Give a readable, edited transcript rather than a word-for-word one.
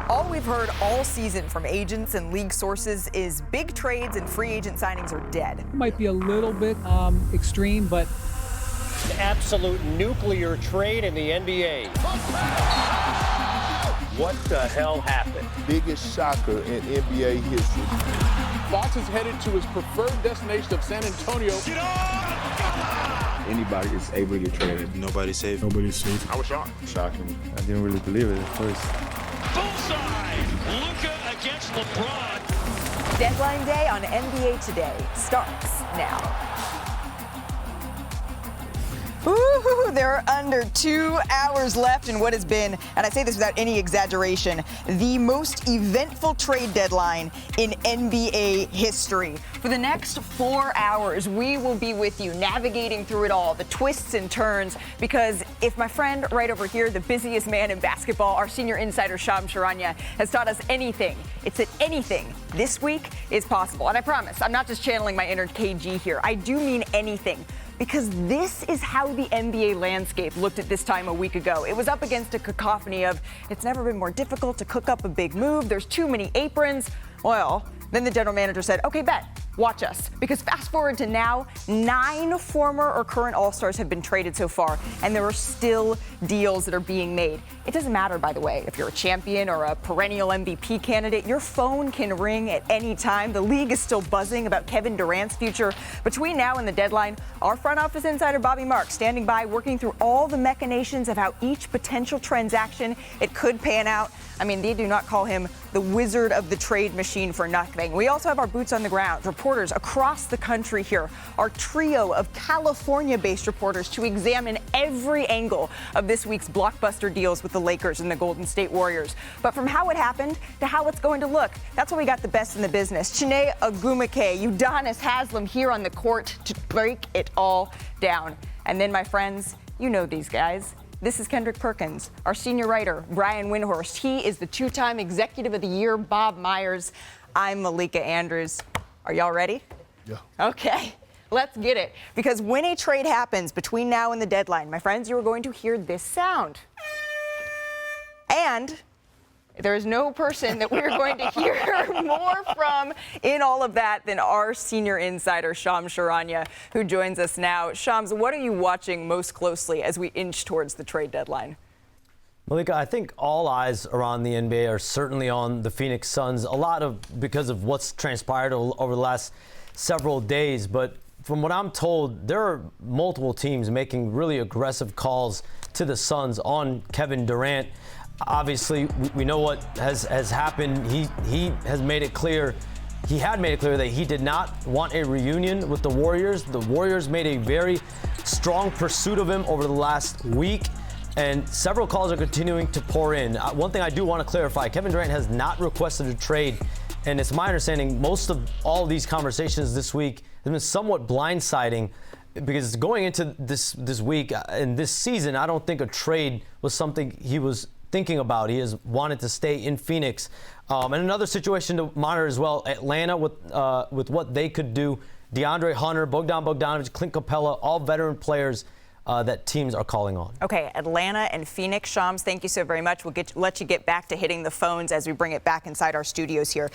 All we've heard all season from agents and league sources is big trades and free agent signings are dead. It might be a little bit extreme, but an absolute nuclear trade in the NBA. What the hell happened? Biggest shocker in NBA history. Fox is headed to his preferred destination of San Antonio. Anybody is able to get traded. Nobody's safe. Nobody's safe. I was shocked. Shocking. I didn't really believe it at first. Bullseye! Luka against LeBron. Deadline day on NBA Today starts now. Ooh, there are under 2 hours left in what has been, and I say this without any exaggeration, the most eventful trade deadline in NBA history. For the next 4 hours, we will be with you navigating through it all, the twists and turns, because if my friend right over here, the busiest man in basketball, our senior insider Shams Charania, has taught us anything, it's that anything this week is possible. And I promise, I'm not just channeling my inner KG here. I do mean anything. Because this is how the NBA landscape looked at this time a week ago. It was up against a cacophony of, it's never been more difficult to cook up a big move, there's too many aprons. Well, then the general manager said, okay, bet, watch us. Because fast forward to now, 9 former or current All-Stars have been traded so far, and there are still deals that are being made. It doesn't matter, by the way, if you're a champion or a perennial MVP candidate, your phone can ring at any time. The league is still buzzing about Kevin Durant's future. Between now and the deadline, our front office insider Bobby Marks standing by, working through all the machinations of how each potential transaction it could pan out. I mean, they do not call him the wizard of the trade machine for nothing. We also have our boots on the ground, reporters across the country here, our trio of California-based reporters to examine every angle of this week's blockbuster deals with the Lakers and the Golden State Warriors. But from how it happened to how it's going to look, that's why we got the best in the business. Chiney Ogwumike, Udonis Haslem here on the court to break it all down. And then, my friends, you know these guys. This is Kendrick Perkins, our senior writer, Brian Windhorst. He is the 2-time Executive of the Year, Bob Myers. I'm Malika Andrews. Are y'all ready? Yeah. Okay, let's get it. Because when a trade happens between now and the deadline, my friends, you are going to hear this sound. And there is no person that we're going to hear more from in all of that than our senior insider, Shams Charania, who joins us now. Shams, what are you watching most closely as we inch towards the trade deadline? Malika, I think all eyes around the NBA are certainly on the Phoenix Suns, a lot of because of what's transpired over the last several days. But from what I'm told, there are multiple teams making really aggressive calls to the Suns on Kevin Durant. Obviously, we know what has happened. He has made it clear, he had made it clear that he did not want a reunion with the Warriors. The Warriors made a very strong pursuit of him over the last week, and several calls are continuing to pour in. One thing I do want to clarify, Kevin Durant has not requested a trade, and it's my understanding most of all these conversations this week have been somewhat blindsiding, because going into this week and this season, I don't think a trade was something he was thinking about. He has wanted to stay in Phoenix. And another situation to monitor as well, Atlanta with what they could do. DeAndre Hunter, Bogdan Bogdanovic, Clint Capella, all veteran players that teams are calling on. Okay, Atlanta and Phoenix. Shams, thank you so very much. We'll let you get back to hitting the phones as we bring it back inside our studios here.